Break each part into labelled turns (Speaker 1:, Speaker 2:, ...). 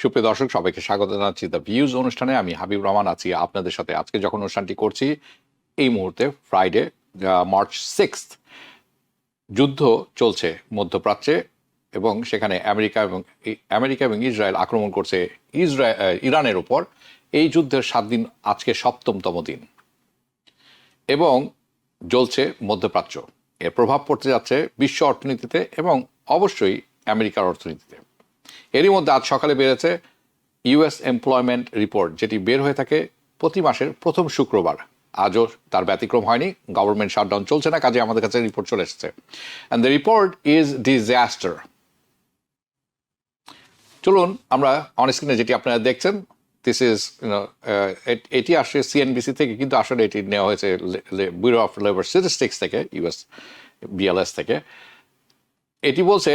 Speaker 1: সুপ্রিয় দর্শক, সবাইকে স্বাগত জানাচ্ছি দ্য ভিউজ অনুষ্ঠানে। আমি হাবিব রহমান আছি আপনাদের সাথে। আজকে যখন অনুষ্ঠানটি করছি এই মুহূর্তে ফ্রাইডে, মার্চ 6, যুদ্ধ চলছে মধ্যপ্রাচ্যে এবং সেখানে আমেরিকা এবং ইসরায়েল আক্রমণ করছে ইরানের উপর। এই যুদ্ধের 7 দিন, আজকে 7তম দিন এবং জ্বলছে মধ্যপ্রাচ্য। এর প্রভাব পড়তে যাচ্ছে বিশ্ব অর্থনীতিতে এবং অবশ্যই আমেরিকার অর্থনীতিতে। এরই মধ্যে আজ সকালে বেড়েছে ইউএস এমপ্লয়মেন্ট রিপোর্ট, যেটি বের হয়ে থাকে প্রতি মাসের প্রথম শুক্রবার। আজও তার ব্যতিক্রম হয়নি। গভর্নমেন্ট শাটডাউন চলছে না, কাজে আমাদের কাছে রিপোর্ট চলে এসেছে। And the report is disaster. চলুন আমরা অনস্ক্রিনে যেটি আপনারা দেখছেন, দিস ইজ এটি আসছে সিএনবিসি থেকে, কিন্তু আসলে এটি নেওয়া হয়েছে ব্যুরো অফ লেবার স্ট্যাটিস্টিক্স থেকে, ইউএস বিএলএস থেকে। এটি বলছে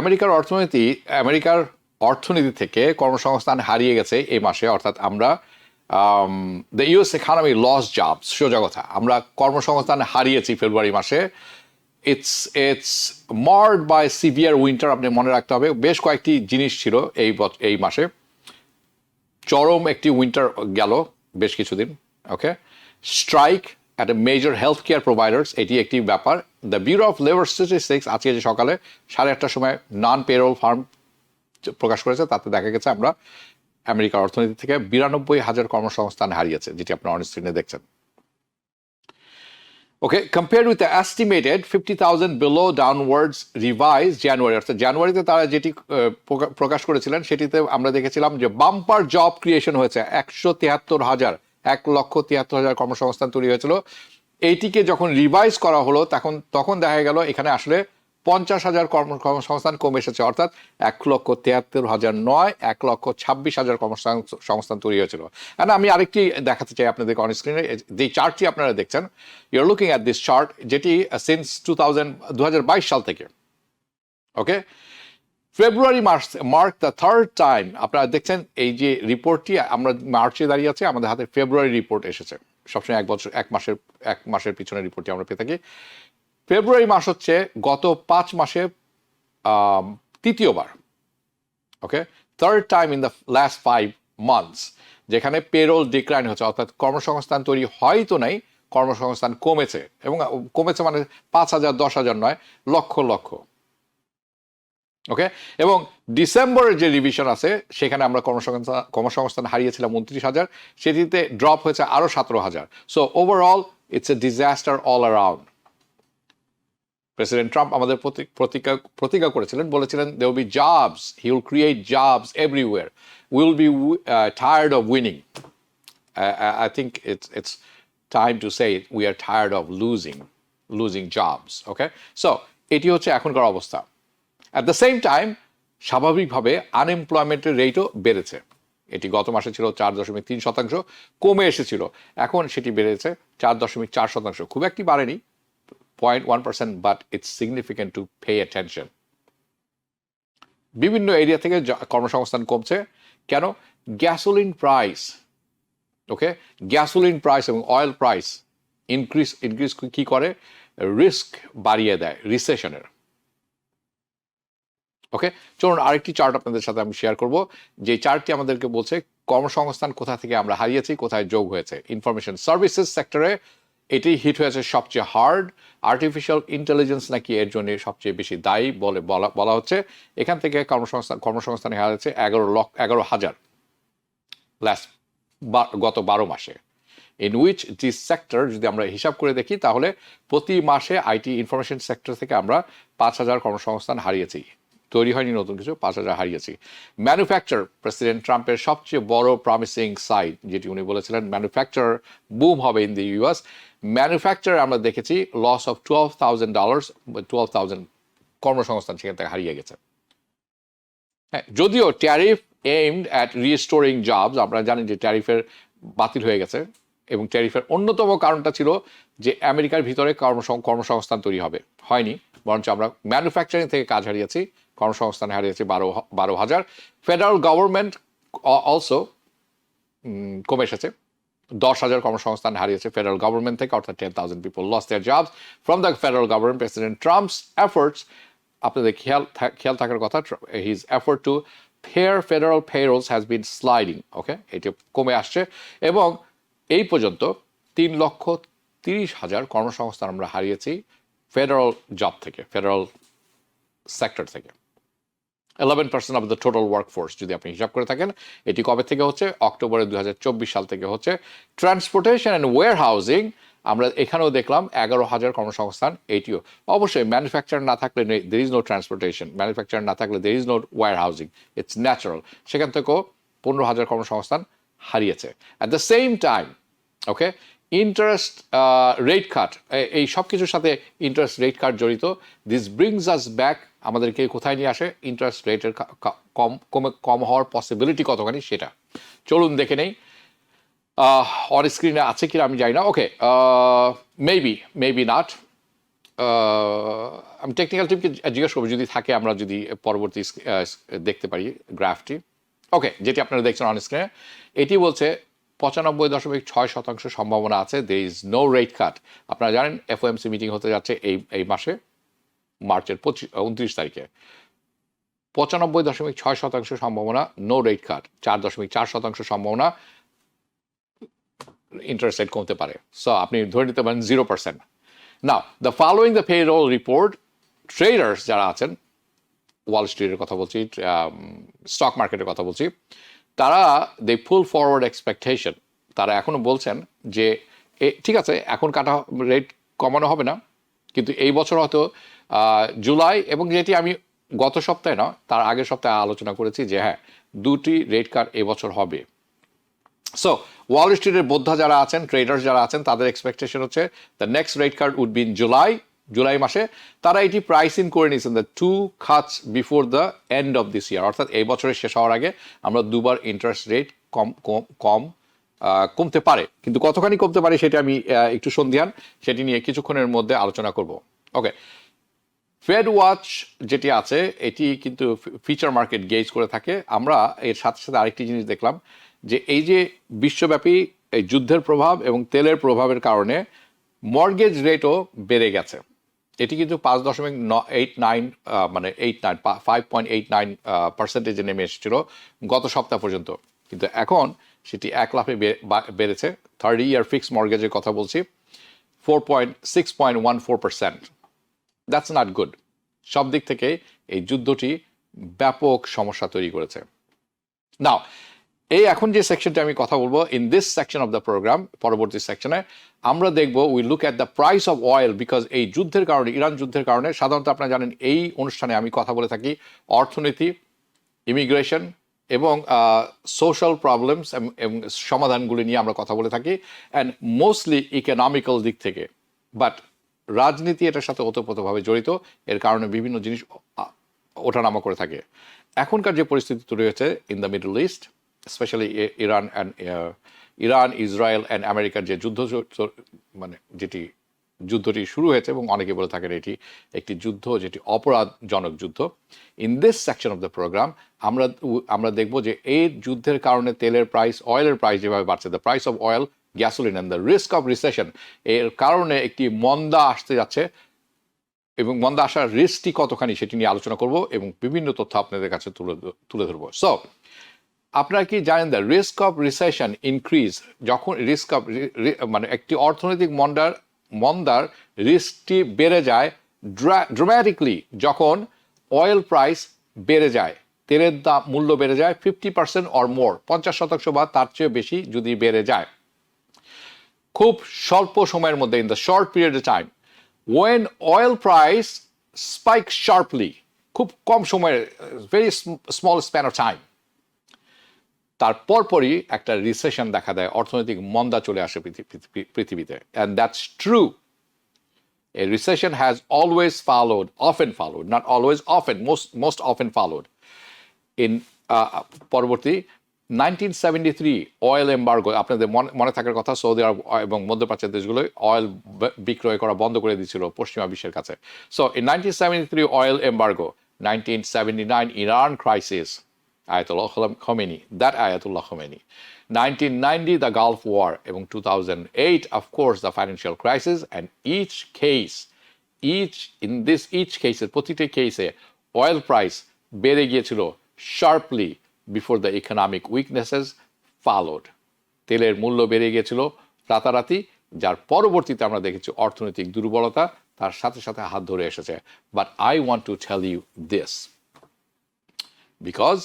Speaker 1: আমেরিকার অর্থনীতি থেকে কর্মসংস্থান হারিয়ে গেছে এই মাসে, অর্থাৎ আমরা the US economy loss jobs, সোজা কথা আমরা কর্মসংস্থান হারিয়েছি ফেব্রুয়ারি মাসে। It's marred by severe winter. আপনি মনে রাখতে হবে বেশ কয়েকটি জিনিস ছিল এই মাসে। চরম একটি উইন্টার গেল বেশ কিছুদিন। Okay, strike at a major health care providers, এটি একটি ব্যাপার। The Bureau of Labor Statistics আজকে যে সকালে 8:30টার সময় নন পেরোল ফার্ম প্রকাশ করেছে, তাতে দেখা গেছে আমরা আমেরিকার অর্থনীতি থেকে 92,000 কর্মসংস্থান হারিয়েছে, যেটি আপনারা অন স্ক্রিনে দেখছেন। Okay, compared with the estimated 50,000 below downwards revise January, অর্থাৎ জানুয়ারিতে তারা যেটি প্রকাশ করেছিলেন সেটিতে আমরা দেখেছিলাম যে বাম্পার জব ক্রিয়েশন হয়েছে 173,000, 1,73,000 কর্মসংস্থান তৈরি হয়েছিল। এইটিকে যখন রিভাইজ করা হলো তখন দেখা গেল এখানে আসলে 50,000 কর্মসংস্থান কমে এসেছে, অর্থাৎ 1,73,000 নয়, 1,26,000 কর্মসংস্থান তৈরি হয়েছিল। আমি আরেকটি দেখাতে চাই আপনাদেরকে অন স্ক্রিনে। যে চার্টটি আপনারা দেখছেন, your looking at this chart, যেটি সিন্স 2022 সাল থেকে। ওকে, ফেব্রুয়ারি মার্ক দ্য থার্ড টাইম। আপনারা দেখছেন এই যে রিপোর্টটি, আমরা মার্চে দাঁড়িয়ে আছে, আমাদের হাতে ফেব্রুয়ারি রিপোর্ট এসেছে। সবসময় এক মাসের পিছনে রিপোর্টটি আমরা পেয়ে থাকি। ফেব্রুয়ারি মাস হচ্ছে গত 5 মাসে তৃতীয়বার। Okay, third time in the last 5 months যেখানে পেরোল ডিক্লাইন হচ্ছে, অর্থাৎ কর্মসংস্থান তৈরি হয়তো নাই, কর্মসংস্থান কমেছে। এবং কমেছে মানে 5,000, 10,000 নয়, লক্ষ লক্ষ। ওকে, এবং ডিসেম্বরের যে রিভিশন আছে সেখানে আমরা কর্মসংস্থান হারিয়েছিলাম 29,000, সেটিতে ড্রপ হয়েছে আরো 17,000। So overall it's a disaster all around. President Trump আমাদের প্রতিজ্ঞা করেছিলেন, বলেছিলেন they will be jobs, he will create jobs everywhere, we will be tired of winning. I think it's time to say we are tired of losing jobs. Okay, so এটি হচ্ছে এখনকার অবস্থা। At the same time স্বাভাবিকভাবে আনএমপ্লয়মেন্টের রেটও বেড়েছে। এটি গত মাসে ছিল 4.3%, কমে এসেছিল, এখন সেটি বেড়েছে 4.4%। খুব একটি বাড়েনি, 0.1%, but it's significant to pay attention. বিভিন্ন এরিয়া থেকে কর্মসংস্থান কমছে। কেন? গ্যাসোলিন প্রাইস, ওকে, গ্যাসোলিন প্রাইস এবং অয়েল প্রাইস ইনক্রিজ কি করে? রিস্ক বাড়িয়ে দেয় রিসেশনের। ওকে, চলুন আরেকটি চার্ট আপনাদের সাথে আমি শেয়ার করব, যে চার্টটি আমাদেরকে বলছে কর্মসংস্থান কোথা থেকে আমরা হারিয়েছি, কোথায় যোগ হয়েছে। ইনফরমেশন সার্ভিসেস সেক্টরে এটি হিট হয়েছে সবচেয়ে হার্ড। আর্টিফিশিয়াল ইন্টেলিজেন্স নাকি এর জন্য সবচেয়ে বেশি দায়ী বলা হচ্ছে। এখান থেকে কর্মসংস্থানে হারিয়েছে 11,000 গত 12 মাসে। ইন উইচ দিস সেক্টর, যদি আমরা হিসাব করে দেখি তাহলে প্রতি মাসে আইটি ইনফরমেশন সেক্টর থেকে আমরা 5,000 কর্মসংস্থান হারিয়েছি। তৈরি হয়নি নতুন কিছু, 5,000 হারিয়েছি। ম্যানুফ্যাকচার, প্রেসিডেন্ট ট্রাম্পের সবচেয়ে বড় প্রমিসিং সাইড, যেটি উনি বলেছিলেন ম্যানুফ্যাকচার বুম হবে ইন দি ইউএস। ম্যানুফ্যাকচার আমরা দেখেছি লস অফ $12,000, 12,000 কর্মসংস্থান সেখান থেকে হারিয়ে গেছে। হ্যাঁ, যদিও tariff aimed at restoring jobs, আমরা জানি যে ট্যারিফের বাতিল হয়ে গেছে, এবং ট্যারিফের অন্যতম কারণটা ছিল যে আমেরিকার ভিতরে কর্মসংস্থান তৈরি হবে, হয়নি। বরঞ্চ আমরা ম্যানুফ্যাকচারিং থেকে কাজ হারিয়েছি, কর্মসংস্থান হারিয়েছি 12,000। ফেডারেল গভর্নমেন্ট অলসো কমে এসেছে, 10,000 কর্মসংস্থান হারিয়েছে ফেডারেল গভর্নমেন্ট থেকে, অর্থাৎ 10,000 people loss their jobs from the federal government. President Trump's efforts, আপনাদের খেয়াল থাকার কথা, his effort to federal payrolls has been sliding, okay, এটি কমে আসছে এবং এই পর্যন্ত 3,30,000 কর্মসংস্থান আমরা হারিয়েছি ফেডারাল জব থেকে, ফেডারাল সেক্টর থেকে। 11% অফ দ্য টোটাল ওয়ার্কফোর্স যদি আপনি হিসাব করে থাকেন। এটি কবে থেকে হচ্ছে? অক্টোবরে 2024 সাল থেকে হচ্ছে। ট্রান্সপোর্টেশন অ্যান্ড ওয়্যার হাউজিং আমরা এখানেও দেখলাম 11,000 কর্মসংস্থান, এটিও অবশ্যই ম্যানুফ্যাকচার না থাকলে there is no transportation, manufacture না থাকলে there is no warehousing, it's natural. সেখান থেকেও 15,000 কর্মসংস্থান হারিয়েছে। At the same time, okay, interest rate cut, এই সব কিছুর সাথে ইন্টারেস্ট রেট কাট জড়িত। দিস ব্রিংস আস ব্যাক, আমাদেরকে কোথায় নিয়ে আসে? ইন্টারেস্ট রেটের কম হওয়ার পসিবিলিটি কতখানি সেটা চলুন দেখে নেই। অন স্ক্রিনে আছে কিনা আমি জানি না। ওকে, মেবি নট। আমি টেকনিক্যাল টিমকে জিজ্ঞেস করবো যদি থাকে, আমরা যদি পরবর্তী দেখতে পারি গ্রাফটি। ওকে, যেটি আপনারা দেখছেন অন স্ক্রিনে, এটি বলছে 95.6% সম্ভাবনা আছে দে ইজ নো রেট কাট। আপনারা জানেন FOMC মিটিং হতে যাচ্ছে এই মাসে, মার্চের 29 তারিখে। 95.6% সম্ভাবনা নো রেট কাট, 4.4% সম্ভাবনা ইন্টারেস্ট রেট কমতে পারে। সো আপনি ধরে নিতে পারেন 0%। Now the following the payroll report, traders যারা আছেন, ওয়াল স্ট্রিটের কথা বলছি, স্টক মার্কেটের কথা বলছি, তারা দে পুল ফরওয়ার্ড এক্সপেকটেশন। তারা এখনো বলছেন যে ঠিক আছে, এখন কাটা রেট কমানো হবে না, কিন্তু এই বছর হয়তো জুলাই, এবং যেটি আমি গত সপ্তাহে না তার আগের সপ্তাহে আলোচনা করেছি যে হ্যাঁ, 2টি রেট কাট এবছর হবে। সো ওয়াল স্ট্রিটের বোদ্ধা যারা আছেন, ট্রেডার্স যারা আছেন, তাদের এক্সপেকটেশন হচ্ছে the next rate cut would be in July মাসে। তারা এটি প্রাইস ইন করে নিয়েছেন the 2 cuts before the end of this year, অর্থাৎ এই বছরের শেষ হওয়ার আগে আমরা দুবার ইন্টারেস্ট রেট কমতে পারে, কিন্তু কতখানি কমতে পারে সেটা আমি একটু সন্ধিহান, সেটি নিয়ে কিছুক্ষণের মধ্যে আলোচনা করব। ওকে, ফেড ওয়াচ যেটি আছে এটি কিন্তু ফিচার মার্কেট গেজ করে থাকে। আমরা এর সাথে সাথে আরেকটি জিনিস দেখলাম যে এই যে বিশ্বব্যাপী এই যুদ্ধের প্রভাব এবং তেলের প্রভাবের কারণে মর্গেজ রেটও বেড়ে গেছে। এটি কিন্তু 5.89 মানে 5.89% নেমে এসেছিল গত সপ্তাহ পর্যন্ত, কিন্তু এখন সেটি 1 লাফে বেড়েছে। 30-year ফিক্সড মর্গেজের কথা বলছি, 6.14%। That's not good. সব দিক থেকে এই যুদ্ধটি ব্যাপক সমস্যা তৈরি করেছে। নাও এই এখন যে সেকশনটা আমি কথা বলবো, in this section of the programme, পরবর্তী সেকশনে আমরা দেখব we look at the price of oil, because এই যুদ্ধের কারণে, ইরান যুদ্ধের কারণে, সাধারণত আপনারা জানেন এই অনুষ্ঠানে আমি কথা বলে থাকি অর্থনীতি, ইমিগ্রেশন এবং সোশ্যাল প্রবলেমস এবং সমাধানগুলি নিয়ে আমরা কথা বলে থাকি, অ্যান্ড মোস্টলি ইকোনমিক্যাল দিক থেকে। বাট রাজনীতি এটার সাথে ওতপ্রোতভাবে জড়িত, এর কারণে বিভিন্ন জিনিস ওঠানামা করে থাকে। এখনকার যে পরিস্থিতি তৈরি হয়েছে in the middle east, specially Iran, Israel and আমেরিকার যে যুদ্ধ, মানে যুদ্ধটি শুরু হয়েছে এবং অনেকে বলে থাকেন এটি একটি যুদ্ধ যেটি অপরাধজনক যুদ্ধ। In this section of the programme আমরা দেখব যে এই যুদ্ধের কারণে তেলের প্রাইস, অয়েলের প্রাইস যেভাবে বাড়ছে, the price of oil, gasoline and the risk of recession, এর কারণে একটি মন্দা আসতে যাচ্ছে এবং মন্দা আসার রিস্কটি কতখানি সেটি নিয়ে আলোচনা করব এবং বিভিন্ন তথ্য আপনাদের কাছে তুলে ধরবো। সো আপনারা কি জানেন the risk of recession increase, যখন রিস্ক অফ মানে একটি অর্থনৈতিক মন্দার রিস্কটি বেড়ে যায় ড্রামাটিকলি যখন অয়েল প্রাইস বেড়ে যায়, তেলের মূল্য বেড়ে যায় 50% অর মোর, 50% বা তার চেয়ে বেশি যদি বেড়ে যায় খুব স্বল্প সময়ের মধ্যে, in the short period of time, when oil price spike sharply, খুব কম সময়ের, very small span of time, তার পরপরই একটা রিসেশন দেখা দেয়, অর্থনৈতিক মন্দা চলে আসে পৃথিবীতে। And that's true. A recession has always followed, often followed, not always, often, most often followed. In পরবর্তী 1973 অয়েল এম্বার্গো, আপনাদের মনে থাকার কথা, সৌদি আরব এবং মধ্যপ্রাচ্যের দেশগুলোয় অয়েল বিক্রয় করা বন্ধ করে দিয়েছিল পশ্চিমা বিশ্বের কাছে। So in 1973 oil embargo, 1979 Iran crisis, Ayatollah Khomeini, that Ayatollah Khomeini, 1990 the Gulf War, এবং 2008 of course the financial crisis, and each case প্রতিটি কেসে অয়েল প্রাইস বেড়ে গিয়েছিল sharply before the economic weaknesses followed. তেলের মূল্য বেড়ে গিয়েছিল রাতারাতি, যার পরবর্তীতে আমরা দেখেছি অর্থনৈতিক দুর্বলতা তার সাথে সাথে হাত ধরে এসেছে। But I want to tell you this, because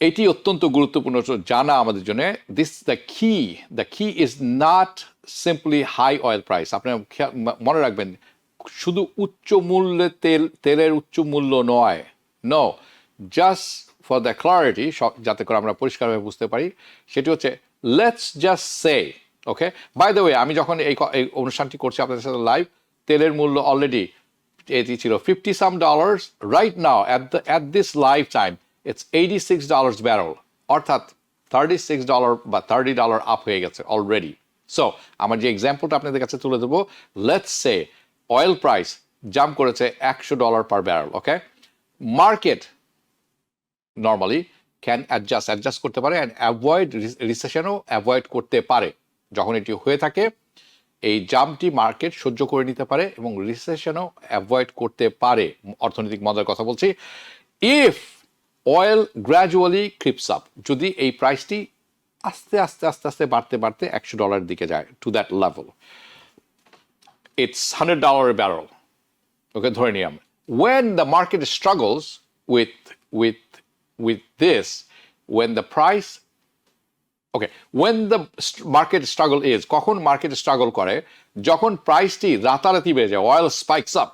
Speaker 1: এটি অত্যন্ত গুরুত্বপূর্ণ জানা আমাদের জন্য। This the key is not simply high oil price. আপনি মনে রাখবেন, শুধু উচ্চ মূল্যে তেলের উচ্চ মূল্য নয়। No, just for the clarity, যাতে করে আমরা পরিষ্কারভাবে বুঝতে পারি, সেটি হচ্ছে let's just say, okay, by the way, আমি যখন এই অনুষ্ঠানটি করছি আপনাদের সাথে লাইভ, তেলের মূল্য অলরেডি এটি ছিল $50 right now at this live time it's $86 barrel, অর্থাৎ $36 বা $30 আপ হয়ে গেছে অলরেডি। সো আমার যে এক্সাম্পলটা আপনাদের কাছে তুলে দেবো, let's say oil price jump করেছে $100 per barrel, okay, market normally can adjust করতে পারে অ্যান্ড অ্যাভয়েড রিসেশনও অ্যাভয়েড করতে পারে। যখন এটি হয়ে থাকে, এই জাম্পটি মার্কেট সহ্য করে নিতে পারে এবং রিসেশনও অ্যাভয়েড করতে পারে। অর্থনৈতিক মজার কথা বলছি। If oil gradually creeps up, যদি এই প্রাইসটি আস্তে আস্তে আস্তে আস্তে বাড়তে বাড়তে $100 দিকে যায়, to that level, it's $100 a barrel, okay, ধরে নিলাম। When the market struggles with this, when the price, okay, when the market struggle is, কখন মার্কেট স্ট্রাগল করে, যখন প্রাইসটি রাতারাতি বেড়ে যায়, অয়েল স্পাইকস আপ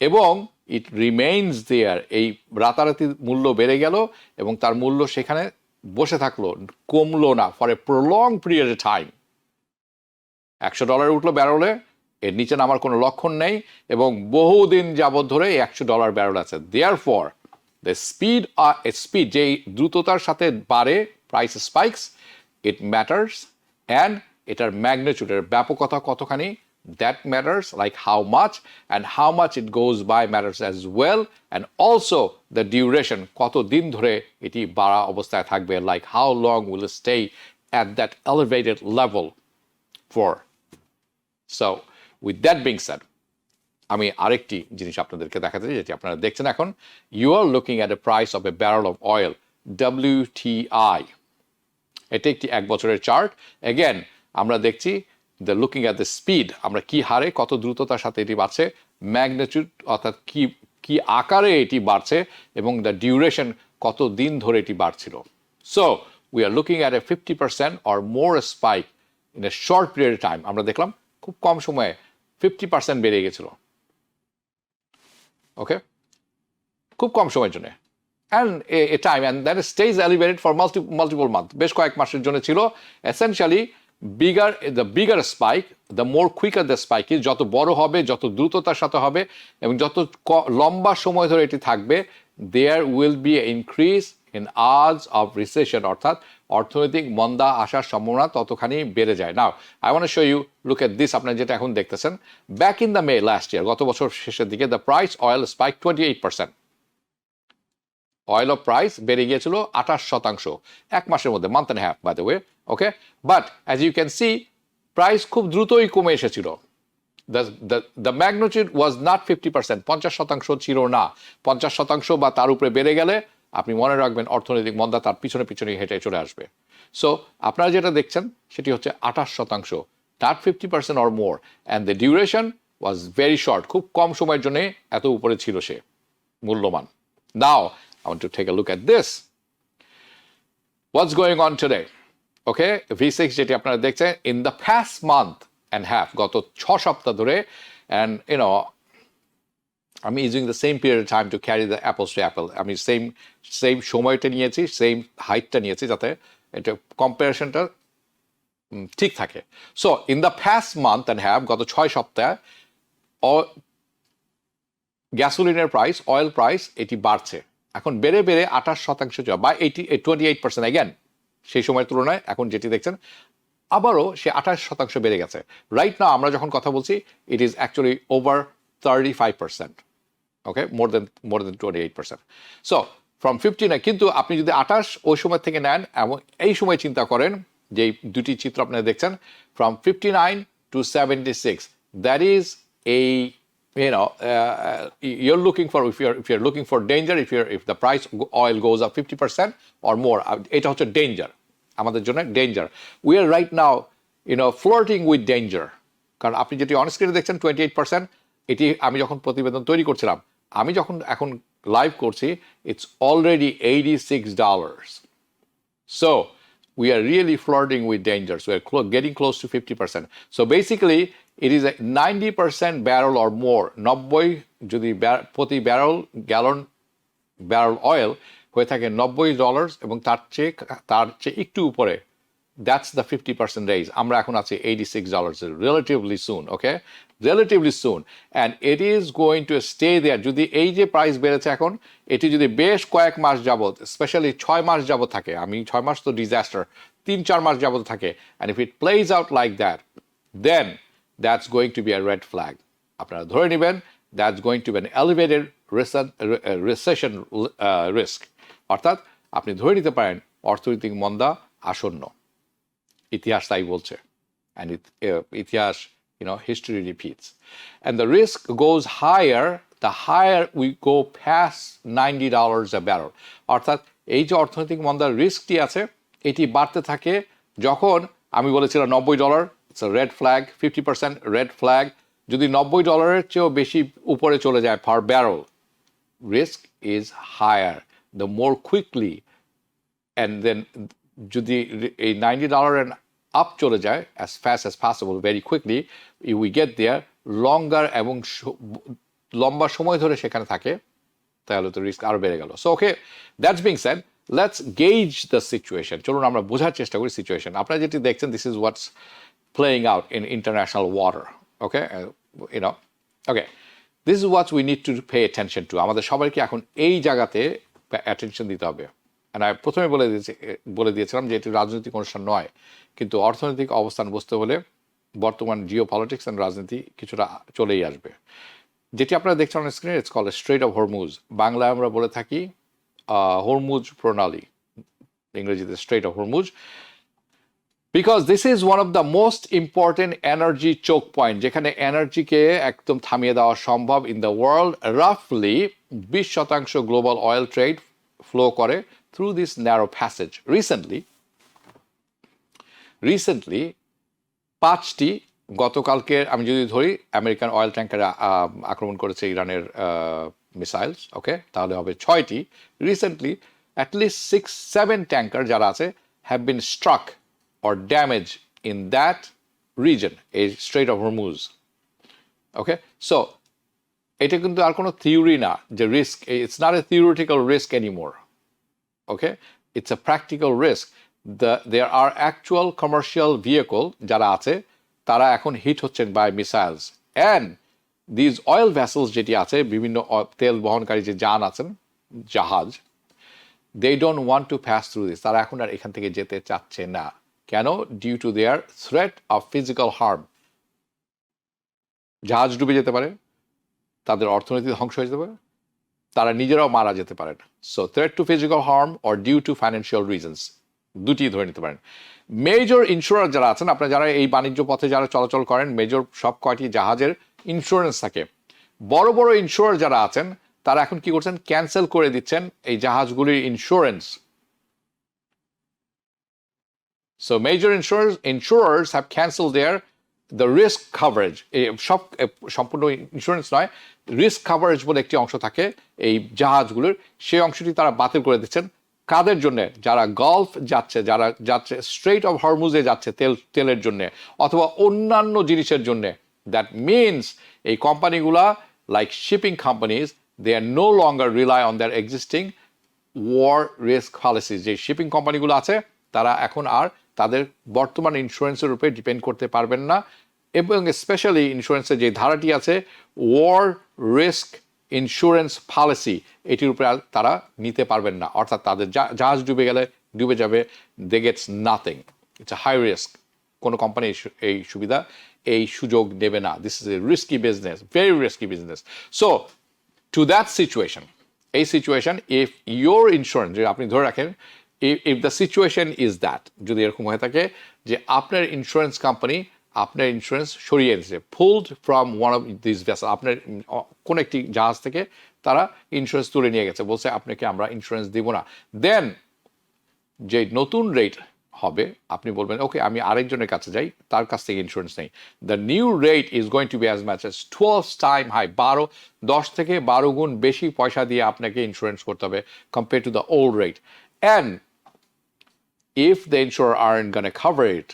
Speaker 1: এবং ইট রিমেইনস দেয়ার, এই রাতারাতি মূল্য বেড়ে গেল এবং তার মূল্য সেখানে বসে থাকলো, কমলো না for a prolong period of time. $100 উঠলো ব্যারেলে, এর নিচে নামার কোনো লক্ষণ নেই এবং বহুদিন যাবৎ ধরে এই $100 ব্যারেল আছে। দেয়ারফর দ্য স্পিড যেই দ্রুততার সাথে বাড়ে, price spikes, it matters, and এটার ম্যাগনিটিউড, এর ব্যাপকতা কতখানি, that matters, like how much, and how much it goes by matters as well, and also the duration, কত দিন ধরে এটি বাড়া অবস্থায় থাকবে, like how long will stay at that elevated level for. So with that being said, আমি আরেকটি জিনিস আপনাদেরকে দেখাতে চাই, যেটি আপনারা দেখছেন এখন। You are looking at a price of a barrel of oil, WTI। এটি একটি 1 বছরের চার্ট। এগেন আমরা দেখছি the looking at the speed, আমরা কি হারে, কত দ্রুততার সাথে এটি বাড়ছে, ম্যাগনিটিউড অর্থাৎ কি আকারে এটি বাড়ছে, এবং দ্য ডিউরেশন, কত দিন ধরে এটি বাড়ছিল। So we are looking at A 50% or more spike in a short period of time. আমরা দেখলাম খুব কম সময়ে 50% বেড়ে গেছিল, ওকে, খুব কম সময়ের জন্য, and a time and that stage elevated for multiple month, বেশ কয়েক মাসের জন্য ছিল। Essentially the bigger spike, the more quicker the spike is, যত বড় হবে, যত দ্রুততার সাথে হবে এবং যত লম্বা সময় ধরে এটি থাকবে, there will be increase in odds of recession, অর্থাৎ অর্থনৈতিক মন্দা আসার সম্ভাবনা ততখানি বেড়ে যায়। Now I want to show you, look at this, আপনারা যেটা এখন দেখতেছেন, back in the May last year, গত বছর শেষের দিকে, the price oil spike 28%, oil of price বেড়ে গিয়েছিল 28% 1 মাসের মধ্যে, month and half by the way, okay. But as you can see, price খুব দ্রুতই কমে এসেছিল। দ্য ম্যাগনিটিউড ওয়াজ নট 50%, 50% ছিল না। 50% বা তার উপরে বেড়ে গেলে আপনি মনে রাখবেন অর্থনৈতিক মন্দা তার পিছনে পিছনে হেঁটে চলে আসবে। সো আপনারা যেটা দেখছেন সেটি হচ্ছে 28%, not 50% or more, and the duration was very short, খুব কম সময়ের জন্য এত উপরে ছিল সে মূল্যমান। নাও I want to take a look at this. What's going on today? Okay, V6 যেটি আপনারা দেখছেন, in the past month and half, গত 6 সপ্তাহ ধরে, and you know, I'm using the same period of time to carry the apples to apple. আমি same সময়টা নিয়েছি, same হাইটটা নিয়েছি, যাতে এটা কম্পারিশনটা ঠিক থাকে। So in the past month and have, গত 6 সপ্তাহে গ্যাসোলিনের প্রাইস, অয়েল প্রাইস, এটি বাড়ছে। এখন বেড়ে বেড়ে 28% বা 28% অ্যাগেন, সেই সময়ের তুলনায় এখন যেটি দেখছেন আবারও সে 28% বেড়ে গেছে। রাইট নাও আমরা যখন কথা বলছি, it is actually over 35%, okay, more than 28%। So from 59, কিন্তু আপনি যদি 28 ওই সময় থেকে নেন এবং এই সময় চিন্তা করেন, যে দুটি চিত্র আপনারা দেখছেন, from 59 to 76, that is you're looking for, if you're looking for danger, if the price oil goes up 50% or more, এটা হচ্ছে danger আমাদের জন্য, danger. We are right now flirting with danger. কারণ আপনি যেটি অন স্ক্রিনে দেখছেন 28%, এটি আমি যখন প্রতিবেদন তৈরি করছিলাম, আমি যখন এখন লাইভ করছি, it's already $86. So we are really flirting with dangers. We are getting close to 50%. So basically, it is a 90% barrel or more. 90 যদি প্রতি ব্যারেল অয়েল হয়ে থাকে $90 এবং তার চেয়ে একটু উপরে, that's the 50% raise. আমরা এখন আছি $86, relatively soon, okay? Relatively soon. And it is going to stay there. যদি এই যে প্রাইস বেড়েছে এখন, এটি যদি বেশ কয়েক মাস যাবত, স্পেশালি 6 মাস যাবত থাকে, 6 মাস তো ডিজাস্টার, 3-4 মাস যাবত থাকে, and if it plays out like that, then that's going to be a red flag. আপনারা ধরে নেবেন, that's going to be an elevated recession risk. অর্থাৎ আপনি ধরে নিতে পারেন অর্থনৈতিক মন্দা আসন্ন। ইতিহাস তাই বলছে, and ইতিহাস, history repeats, and the risk goes higher the higher we go past $90 a barrel. অর্থাৎ এই যে অর্থনৈতিক মন্দার রিস্কটি আছে, এটি বাড়তে থাকে যখন আমি বলেছিলাম $90, it's a red flag, 50% red flag. যদি $90 চেয়েও বেশি উপরে চলে যায় per barrel, risk is higher. The more quickly, and then যদি এই $90 and up চলে যায় as fast as possible, very quickly, if we get there, longer এবং লম্বা সময় ধরে সেখানে থাকে, তাহলে তো রিস্ক আরো বেড়ে গেল। So okay, that's being said, let's gauge the situation. চলুন আমরা বোঝার চেষ্টা করি সিচুয়েশন। আপনারা যেটি দেখছেন, this is what's playing out in international water, okay? Okay, this is what we need to pay attention to. আমাদের সবাইকে এখন এই জায়গাতে অ্যাটেনশন দিতে হবে। And আমি প্রথমে বলে দিয়েছিলাম যে এটি রাজনৈতিক অনুষ্ঠান নয়, কিন্তু অর্থনৈতিক অবস্থান বুঝতে হলে বর্তমান জিও পলিটিক্স অ্যান্ড রাজনীতি কিছুটা চলেই আসবে। যেটি আপনারা দেখছেন অন স্ক্রিনে, it's called Strait of Hormuz. বাংলায় আমরা বলে থাকি হরমুজ প্রণালী, ইংরেজিতে Strait of Hormuz, because this is one of the most important energy choke point, যেখানে এনার্জিকে একদম থামিয়ে দেওয়া সম্ভব ইন দ্য ওয়ার্ল্ড। রাফলি 20% গ্লোবাল অয়েল ট্রেড ফ্লো করে through this narrow passage. Recently 5টি, গতকালকে আমি যদি ধরি আমেরিকান অয়েল ট্যাঙ্কারে আক্রমণ করেছে ইরানের মিসাইলস, ওকে, তাহলে হবে 6টি। রিসেন্টলি অ্যাটলিস্ট 6-7 ট্যাঙ্কার যারা আছে have been struck or damage in that reason, এই Strait of Hormuz, okay? So এটা কিন্তু আর কোনো থিওরি না যে risk, it's not a theoretical risk anymore, okay? It's a practical risk. There are actual commercial vehicle যারা আছে, তারা এখন হিট হচ্ছেন by missiles, and these oil vessels যেটি আছে, বিভিন্ন তেল বহনকারী যে যান আছেন, জাহাজ, they don't want to pass through this. তারা এখন আর এখান থেকে যেতে চাচ্ছে না। কেন? Due to their threat of physical harm. জাহাজ ডুবে যেতে পারে, তাদের অর্থনীতি ধ্বংস হয়ে যেতে পারে, তারা নিজেরাও মারা যেতে পারেন। So threat to physical harm or due to financial reasons, দুটি ধরে নিতে পারেন। মেজর ইন্স্যুরার যারা আছেন, আপনারা যারা এই বাণিজ্য পথে যারা চলাচল করেন, মেজর সব কয়টি জাহাজের ইন্স্যুরেন্স থাকে। বড় বড় ইন্স্যুরার যারা আছেন, তারা এখন কি করছেন? ক্যান্সেল করে দিচ্ছেন এই জাহাজগুলির ইন্স্যুরেন্স। So major insurers have cancel their the risk coverage. সব সম্পূর্ণ ইন্স্যুরেন্স নয়, রিস্ক কাভারেজ বলে একটি অংশ থাকে এই জাহাজগুলোর, সেই অংশটি তারা বাতিল করে দিচ্ছেন। কাদের জন্য? যারা গলফ যাচ্ছে, যারা যাচ্ছে স্ট্রেট অফ হরমুজে যাচ্ছে তেলের জন্য অথবা অন্যান্য জিনিসের জন্য। দ্যাট মিনস এই কোম্পানিগুলা, like shipping companies, they are no longer rely on their existing war risk policies. যে শিপিং কোম্পানিগুলো আছে, তারা এখন আর তাদের বর্তমান ইন্স্যুরেন্সের উপরে ডিপেন্ড করতে পারবেন না, এবং স্পেশালি ইন্স্যুরেন্সের যে ধারাটি আছে, ওয়ার রিস্ক ইন্স্যুরেন্স পলিসি, এটির উপরে তারা নিতে পারবেন না। অর্থাৎ তাদের জাহাজ ডুবে যাবে, they gets nothing. It's a high risk. কোনো কোম্পানি এই সুযোগ নেবে না। This is a risky business, very risky business. So to that situation, এই সিচুয়েশন, ইফ ইয়োর ইন্স্যুরেন্স, যে আপনি ধরে রাখেন, if the situation is that, যদি এরকম হয়ে থাকে যে আপনার ইন্স্যুরেন্স কোম্পানি আপনার ইন্স্যুরেন্স সরিয়ে এনেছে, pulled from one of this vessel, আপনার কোন একটি জাহাজ থেকে তারা ইন্স্যুরেন্স তুলে নিয়ে গেছে, বলছে আপনাকে আমরা ইন্স্যুরেন্স দিব না। দেন যে নতুন রেট হবে, আপনি বলবেন ওকে আমি আরেকজনের কাছে যাই, তার কাছ থেকে ইন্স্যুরেন্স নেই, the new rate is going to be as much as 12 time high, 10 থেকে 12 গুণ বেশি পয়সা দিয়ে আপনাকে ইন্স্যুরেন্স করতে হবে compare to the old rate. And if the insurer aren't gonna cover it,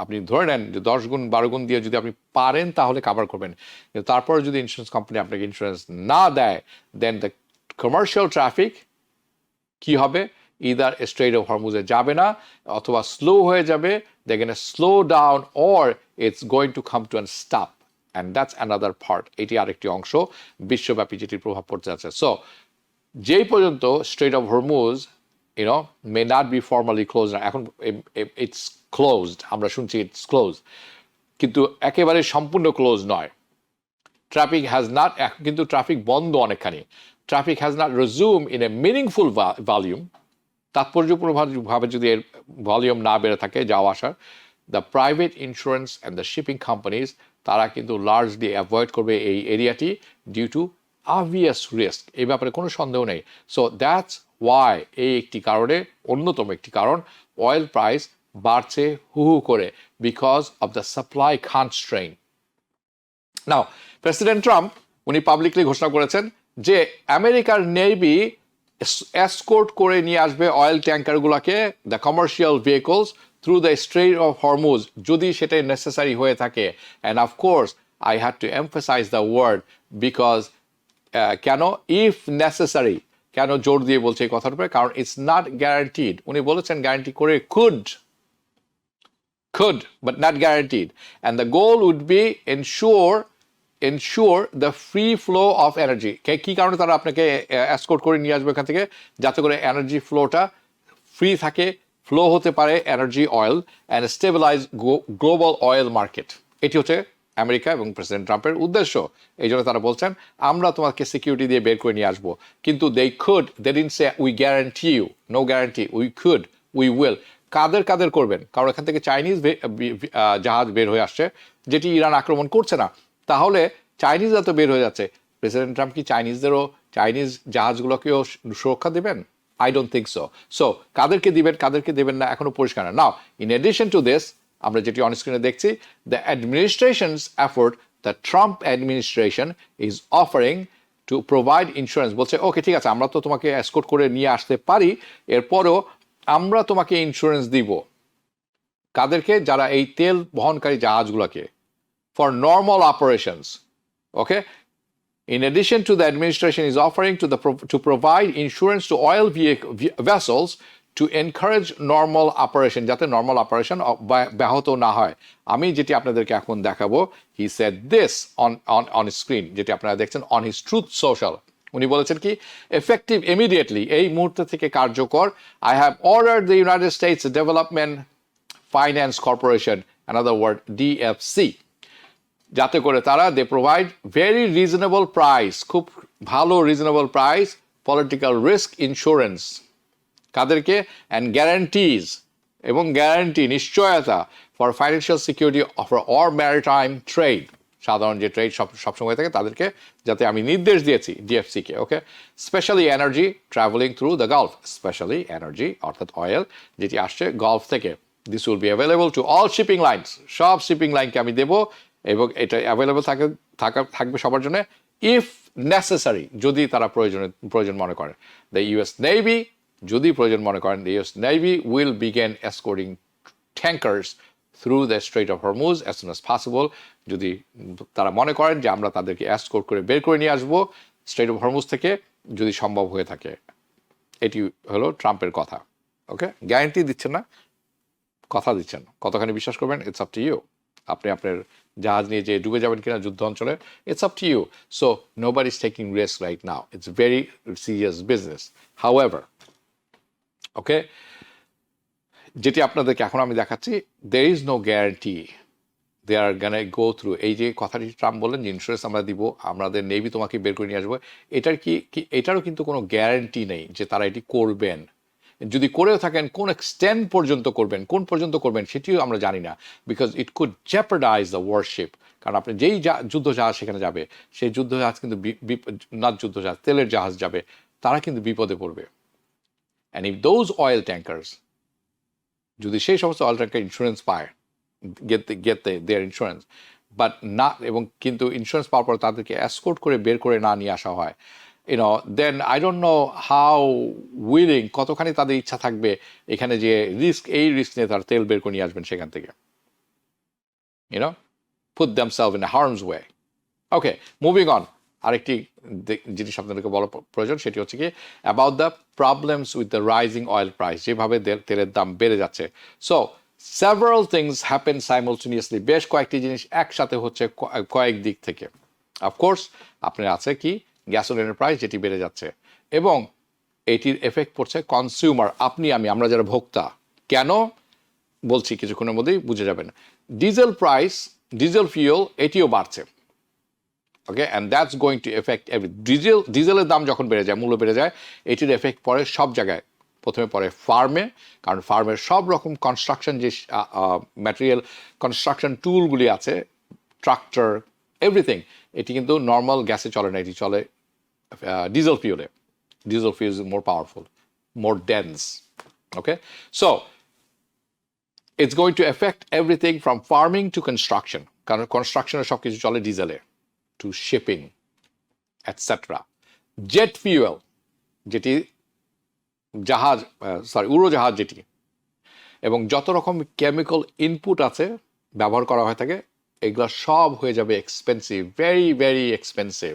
Speaker 1: আপনি ধরে নেন যে 10 গুণ 12 গুণ দিয়ে যদি আপনি পারেন তাহলে কভার করবেন, কিন্তু তারপর যদি ইন্স্যুরেন্স কোম্পানি আপনাকে ইন্স্যুরেন্স না দেয়, দেন দ্য কমার্শিয়াল ট্রাফিক কি হবে, ইদার স্ট্রেট অফ হরমুজে যাবে না, অথবা স্লো হয়ে যাবে, they can slow down, or it's going to come to an stop, and that's another part. এটি আরেকটি অংশ বিশ্বব্যাপী যেটির প্রভাব পড়তে যাচ্ছে। সো যেই পর্যন্ত strait of Hormuz may not be formally close না, এখন ইটস ক্লোজড, আমরা শুনছি ইটস ক্লোজ, কিন্তু একেবারে সম্পূর্ণ ক্লোজ নয়। ট্রাফিক হ্যাজ নট, কিন্তু ট্রাফিক বন্ধ অনেকখানি, traffic has not resume in a meaningful volume, তাৎপর্যপূর্ণভাবে যদি এর ভলিউম না বেড়ে থাকে যাওয়া আসার, the private insurance and the shipping companies তারা কিন্তু লার্জলি অ্যাভয়েড করবে এই এরিয়াটি ডিউ টু obvious রিস্ক, এই ব্যাপারে কোনো সন্দেহ নেই। সো দ্যাটস ওয়াই, এই একটি কারণে, অন্যতম একটি কারণ অয়েল প্রাইস বাড়ছে হু হু করে, because of the supply constrain. Now president Trump উনি পাবলিকলি ঘোষণা করেছেন যে আমেরিকার নেভি এসকোর্ট করে নিয়ে আসবে অয়েল ট্যাঙ্কারগুলোকে, the commercial vehicles, through the Strait of Hormuz, যদি সেটাই নেসেসারি হয়ে থাকে। And of course I had to emphasise the word, because কেন ইফ নেসেসারি, কেন জোর দিয়ে বলছে এই কথার উপরে, কারণ ইটস নট গ্যারান্টিড, উনি বলেছেন গ্যারান্টি করে could but not guaranteed, and the goal would be ensure the free flow of energy। কি কারণে তারা আপনাকে এসকোর্ট করে নিয়ে আসবে এখান থেকে, যাতে করে এনার্জি ফ্লোটা ফ্রি থাকে, ফ্লো হতে পারে energy oil, and stabilise global oil market. এটি হচ্ছে আমেরিকা এবং প্রেসিডেন্ট ট্রাম্পের উদ্দেশ্য। এই জন্য তারা বলছেন আমরা তোমাকে সিকিউরিটি দিয়ে বের করে নিয়ে আসবো, কিন্তু they didn't say we guarantee you, no guarantee, we will. কাদের করবেন, কারণ এখান থেকে চাইনিজ জাহাজ বের হয়ে আসছে, যেটি ইরান আক্রমণ করছে না, তাহলে চাইনিজরা তো বের হয়ে যাচ্ছে, প্রেসিডেন্ট ট্রাম্প কি চাইনিজ জাহাজগুলোকেও সুরক্ষা দেবেন? I don't think so. So কাদেরকে দেবেন না এখনো পরিষ্কার না। Now in addition to this, আমরা যেটি অন স্ক্রিনে দেখছি, the administration's effort, the Trump administration is offering to provide insurance, বলছে ওকে ঠিক আছে আমরা তো তোমাকে এসকোর্ট করে নিয়ে আসতে পারি, এরপরও আমরা তোমাকে ইন্স্যুরেন্স দিব। কাদেরকে? যারা এই তেল বহনকারী জাহাজগুলোকে, for normal operations. Okay, in addition to the administration is offering to provide insurance to oil vessels to encourage normal operation, যাতে নর্মাল অপারেশন ব্যাহত না হয়। আমি যেটি আপনাদেরকে এখন দেখাবো, he said this on screen, যেটি আপনারা দেখছেন on his Truth Social। উনি বলেছেন কি, এফেক্টিভ ইমিডিয়েটলি, এই মুহূর্তে থেকে কার্যকর, I have ordered the United States Development Finance Corporation, another word DFC, যাতে করে তারা they provide very reasonable price, খুব ভালো reasonable price, political risk insurance. কাদেরকে? অ্যান্ড গ্যারান্টিজ, এবং গ্যারান্টি নিশ্চয়তা for financial security of or maritime trade, সাধারণ যে ট্রেড সবসময় থাকে তাদেরকে, যাতে আমি নির্দেশ দিয়েছি ডিএফসিকে। Okay, specially energy travelling through the Gulf, specially energy অর্থাৎ অয়েল যেটি আসছে গলফ থেকে, this will be available to all shipping lines, সব শিপিং লাইনকে আমি দেবো, এবং এটা অ্যাভেলেবল থাকবে সবার জন্য, ইফ নেসেসারি, যদি তারা প্রয়োজন মনে করেন। দ্য ইউএস নেভি, যদি প্রয়োজন মনে করেন, the US navy will begin escorting tankers through the Strait of Hormuz as soon as possible. যদি তারা মনে করেন যে আমরা তাদেরকে এসকোর্ট করে বের করে নিয়ে আসবো স্ট্রেট অফ হরমুজ থেকে, যদি সম্ভব হয়ে থাকে। এটি হলো ট্রাম্পের কথা। ওকে, গ্যারান্টি দিচ্ছেন না, কথা দিচ্ছেন, কতখানি বিশ্বাস করবেন, ইটস আপ টু ইউ। আপনি আপনার জাহাজ নিয়ে যে ডুবে যাবেন কিনা যুদ্ধ অঞ্চলে, it's up to you. So nobody is taking risk right now, it's very serious business. However, okay, যেটি আপনাদেরকে এখন আমি দেখাচ্ছি, there is no guarantee they are gonna go through. এই যে কথাটি ট্রাম্প বললেন যে ইন্স্যুরেন্স আমরা দিব, আমাদের নেভি তোমাকে বের করে নিয়ে আসবো, এটারও কিন্তু কোনো গ্যারান্টি নেই যে তারা এটি করবেন। যদি করেও থাকেন কোন এক্সটেন্ট পর্যন্ত করবেন, কোন পর্যন্ত করবেন সেটিও আমরা জানি না, because it could jeopardise the warship. কারণ আপনি যেই যুদ্ধ জাহাজ সেখানে যাবে, সেই যুদ্ধ জাহাজ কিন্তু not যুদ্ধ জাহাজ, তেলের জাহাজ যাবে, তারা কিন্তু বিপদে পড়বে। And if those oil tankers, যদি সেই সমস্ত অয়েল ট্যাঙ্কার ইন্স্যুরেন্স পায়, গেট দেয়ার ইন্স্যুরেন্স, বাট না, এবং কিন্তু ইন্স্যুরেন্স পাওয়ার পর তাদেরকে এসকোর্ট করে বের করে না নিয়ে আসা হয়, then I don't know how willing, কতখানি তাদের ইচ্ছা থাকবে এখানে যে এই রিস্ক নিয়ে তারা তেল বের করে নিয়ে আসবেন সেখান থেকে, put themselves in a harm's way. Okay, moving on. আরেকটি জিনিস আপনাদেরকে বলা প্রয়োজন, সেটি হচ্ছে কি about the problems with the rising oil price, যেভাবে তেলের দাম বেড়ে যাচ্ছে। সো সেভারাল থিংস হ্যাপেন সাইমultaneously, বেশ কয়েকটি জিনিস একসাথে হচ্ছে কয়েক দিক থেকে। অফকোর্স আপনার আছে কি গ্যাসোলিনের প্রাইস যেটি বেড়ে যাচ্ছে, এবং এটির এফেক্ট পড়ছে কনজিউমার, আপনি আমি, আমরা যারা ভোক্তা। কেন বলছি কিছুক্ষণের মধ্যেই বুঝে যাবেন। ডিজেল প্রাইস, ডিজেল ফিউল এটিও বাড়ছে। Okay, and that's going to effect ডিজেলের দাম যখন বেড়ে যায়, মূল্য বেড়ে যায়, এটির এফেক্ট পড়ে সব জায়গায়। প্রথমে পড়ে ফার্মে, কারণ ফার্মের সব রকম কনস্ট্রাকশন যে ম্যাটেরিয়াল কনস্ট্রাকশন টুলগুলি আছে, ট্রাক্টর, এভরিথিং, এটি কিন্তু নর্মাল গ্যাসে চলে না, এটি চলে ডিজেল ফিউলে। Diesel fuel is more powerful, more dense. Okay, so it's going to effect everything from farming to construction, কারণ কনস্ট্রাকশনের সব কিছু চলে ডিজেলে, to shipping etcetera. Jet fuel, যেটি জাহাজ, উড়োজাহাজ যেটি, এবং যত রকম কেমিক্যাল ইনপুট আছে ব্যবহার করা হয়ে থাকে, এগুলো সব হয়ে যাবে expensive, very very expensive.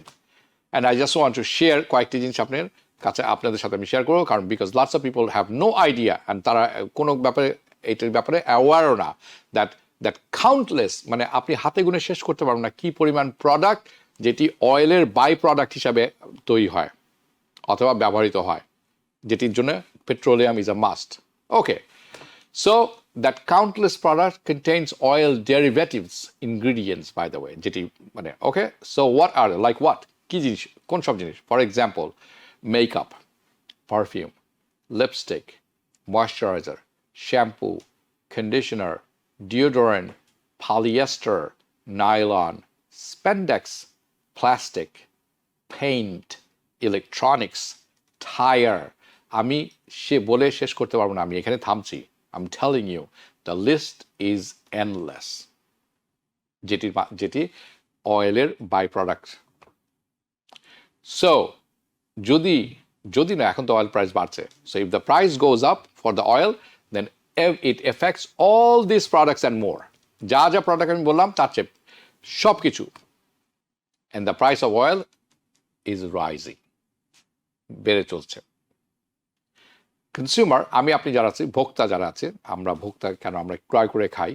Speaker 1: And I just want to share কয়েকটি জিনিস আপনাদের সাথে আমি শেয়ার করবো, কারণ because lots of people have no idea, and তারা কোনো ব্যাপারে এইটার ব্যাপারে অ্যাওয়ারও না, দ্যাট কাউন্টলেস, মানে আপনি হাতে গুনে শেষ করতে পারবেন না কি পরিমাণ প্রোডাক্ট যেটি অয়েলের বাই প্রোডাক্ট হিসাবে তৈরি হয় অথবা ব্যবহৃত হয়, যেটির জন্য petroleum is a must. Okay, so that countless product contains oil derivatives ingredients, by the way, যেটি মানে okay, so what are like what, কি জিনিস, কোন সব জিনিস? For example, makeup, perfume, lipstick, moisturiser, shampoo, conditioner, deodorant, polyester, nylon, spandex, plastic, paint, electronics, tire. আমি বলে শেষ করতে পারবো না, আমি এখানে থামছি। I'm telling you, the list is endless. যেটি অয়েলের বাই প্রোডাক্ট। সো যদি না, এখন তো অয়েল প্রাইস বাড়ছে, so if the price goes up for the oil, then it affects all these products and more. যা যা প্রোডাক্ট আমি বললাম তার চেয়ে সব কিছু, and the price of oil is rising, বেড়ে চলছে। কনজিউমার, আপনি যারা আছি, ভোক্তা যারা আছে, আমরা ভোক্তা কেন, আমরা ক্রয় করে খাই।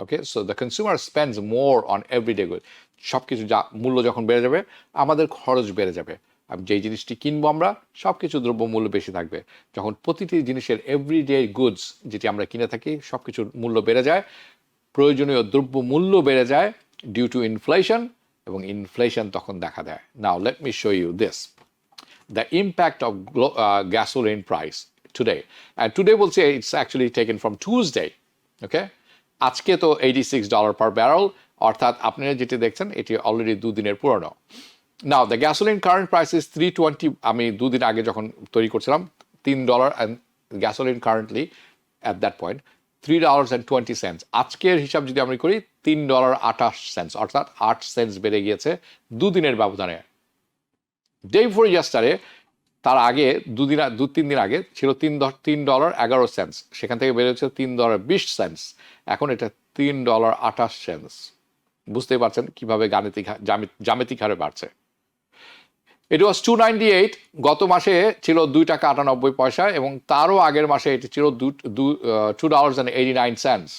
Speaker 1: Okay, so the consumer spends more on everyday good. সব কিছু মূল্য যখন বেড়ে যাবে, আমাদের খরচ বেড়ে যাবে। যেই জিনিসটি কিনবো আমরা, সব কিছু দ্রব্য মূল্য বেশি থাকবে। যখন প্রতিটি জিনিসের এভরিডে গুডস যেটি আমরা কিনে থাকি, সব কিছুর মূল্য বেড়ে যায়, প্রয়োজনীয় দ্রব্য মূল্য বেড়ে যায় ডিউ টু ইনফ্লেশন, এবং ইনফ্লেশন তখন দেখা দেয়। Now let me show you this, the impact of gasoline price today. And today বলছে it's actually taken from Tuesday. Okay, আজকে তো $86 পার ব্যারেল, অর্থাৎ আপনারা যেটি দেখছেন এটি অলরেডি 2 দিনের পুরনো। Now, the gasoline current price is $3.20. আমি 2 দিন আগে যখন তৈরি করছিলাম $3, and gasoline currently at that point $3.20. আজকের হিসাব যদি আমরা করি $3.28, অর্থাৎ 8 সেন্টস বেড়ে গিয়েছে 2 দিনের ব্যবধানে। ডে বিফোর ইয়েস্টারডে, তার আগে 2-3 দিন আগে ছিল $3.11, সেখান থেকে বেড়ে হচ্ছে $3.20, এখন এটা $3.28। বুঝতেই পারছেন কিভাবে জ্যামিতিক হারে বাড়ছে। It was $2.98, গত মাসে ছিল $2.98, এবং তারও আগের মাসে এটি ছিল $2.89।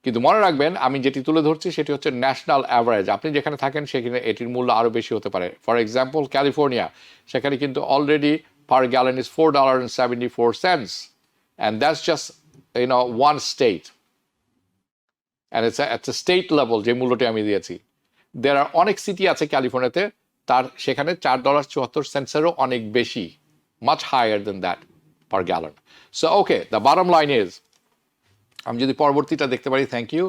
Speaker 1: কিন্তু মনে রাখবেন, আমি যেটি তুলে ধরছি সেটি হচ্ছে ন্যাশনাল অ্যাভারেজ। আপনি যেখানে থাকেন সেখানে এটির মূল্য আরও বেশি হতে পারে। ফর এক্সাম্পল, ক্যালিফোর্নিয়া, সেখানে কিন্তু already per gallon is $4.74, and that's just one state, and it's a state level যে মূল্যটি আমি দিয়েছি। অনেক সিটি আছে ক্যালিফোর্নিয়াতে, সেখানে $4.74 অনেক বেশি। much higher than that per gallon. So okay, the bottom line is, আমি যদি পরবর্তীটা দেখতে পারি, thank you,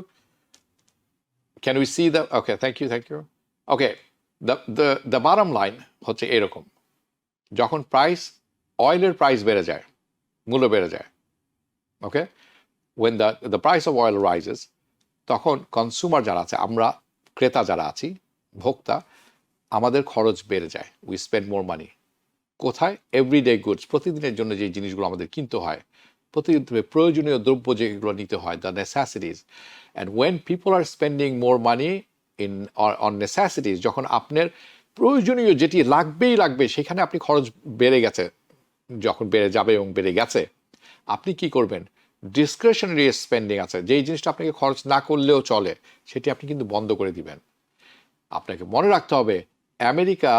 Speaker 1: can we see the, okay thank you okay, the bottom line হচ্ছে এরকম, যখন অয়েলের প্রাইস বেড়ে যায়, মূল্য বেড়ে যায়, ওকে, when the price of oil rises, তখন কনজিউমার যারা আছে, আমরা ক্রেতা যারা আছি, ভোক্তা, আমাদের খরচ বেড়ে যায়, উই স্পেন্ড মোর মানি। কোথায়? এভরিডে গুডস, প্রতিদিনের জন্য যে জিনিসগুলো আমাদের কিনতে হয়, প্রতিদিন প্রয়োজনীয় দ্রব্য যেগুলো নিতে হয়, the necessities. And when people are spending more money on necessities, যখন আপনার প্রয়োজনীয় যেটি লাগবে সেখানে আপনি খরচ বেড়ে গেছে, যখন বেড়ে যাবে এবং বেড়ে গেছে, আপনি কি করবেন? ডিসক্রিশনারি স্পেন্ডিং আছে, যেই জিনিসটা আপনাকে খরচ না করলেও চলে, সেটি আপনি কিন্তু বন্ধ করে দিবেন। আপনাকে মনে রাখতে হবে, আমেরিকা,